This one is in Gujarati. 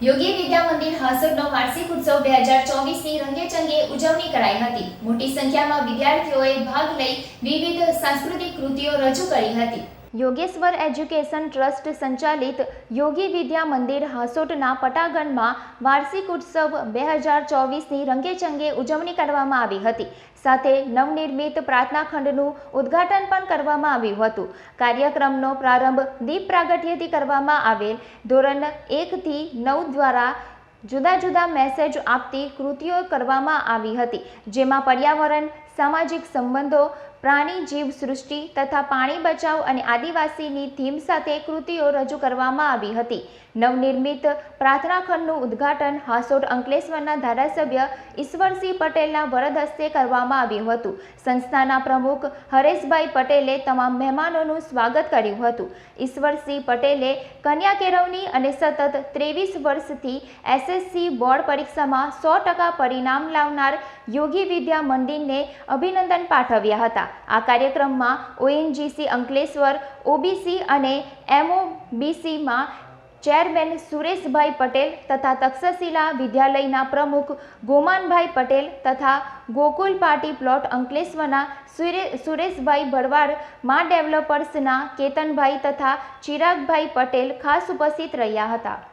યોગી વિદ્યા મંદિર હાસોટનો વાર્ષિક ઉત્સવ 2024ની રંગેચંગે ઉજવણી કરાઈ હતી। મોટી સંખ્યામાં વિદ્યાર્થીઓએ ભાગ લઈ વિવિધ સાંસ્કૃતિક કૃતિઓ રજૂ કરી હતી। યોગેશ્વર એજ્યુકેશન ટ્રસ્ટ સંચાલિત યોગી વિદ્યા મંદિર હાસોટના પટાંગણમાં વાર્ષિક ઉત્સવ 2024ની રંગેચંગે ઉજવણી કરવામાં આવી હતી। સાથે નવનિર્મિત પ્રાર્થના ખંડનું ઉદ્ઘાટન પણ કરવામાં આવ્યું હતું। કાર્યક્રમનો પ્રારંભ દીપ પ્રાગટ્યથી કરવામાં આવેલ ધોરણ 1 થી 9 દ્વારા જુદા જુદા મેસેજ આપતી કૃતિઓ કરવામાં આવી હતી, જેમાં પર્યાવરણ, સામાજિક સંબંધો, પ્રાણી જીવ સૃષ્ટિ તથા પાણી બચાવ અને આદિવાસીની થીમ સાથે કૃતિઓ રજૂ કરવામાં આવી હતી। નવનિર્મિત પ્રાર્થના ખંડનું ઉદ્ઘાટન હાસોટ અંકલેશ્વરના ધારાસભ્ય ઈશ્વરસિંહ પટેલના વરદ હસ્તે કરવામાં આવ્યું હતું। સંસ્થાના પ્રમુખ હરેશભાઈ પટેલે તમામ મહેમાનોનું સ્વાગત કર્યું હતું। ઈશ્વરસિંહ પટેલે કન્યા કેળવણી અને સતત 23 વર્ષથી એસએસસી બોર્ડ પરીક્ષામાં 100% પરિણામ લાવનાર યોગી વિદ્યા મંદિરને અભિનંદન પાઠવ્યા હતા। આ કાર્યક્રમમાં ઓએનજીસી અંકલેશ્વર ઓબીસી અને એમઓબીસીમાં ચેરમેન સુરેશભાઈ પટેલ તથા તક્ષશિલા વિદ્યાલયના પ્રમુખ ગોમાનભાઈ પટેલ તથા ગોકુલ પાર્ટી પ્લોટ અંકલેશ્વરના સુરેશભાઈ ભરવાડ, મા ડેવલપર્સના કેતનભાઈ તથા ચિરાગભાઈ પટેલ ખાસ ઉપસ્થિત રહ્યા હતા।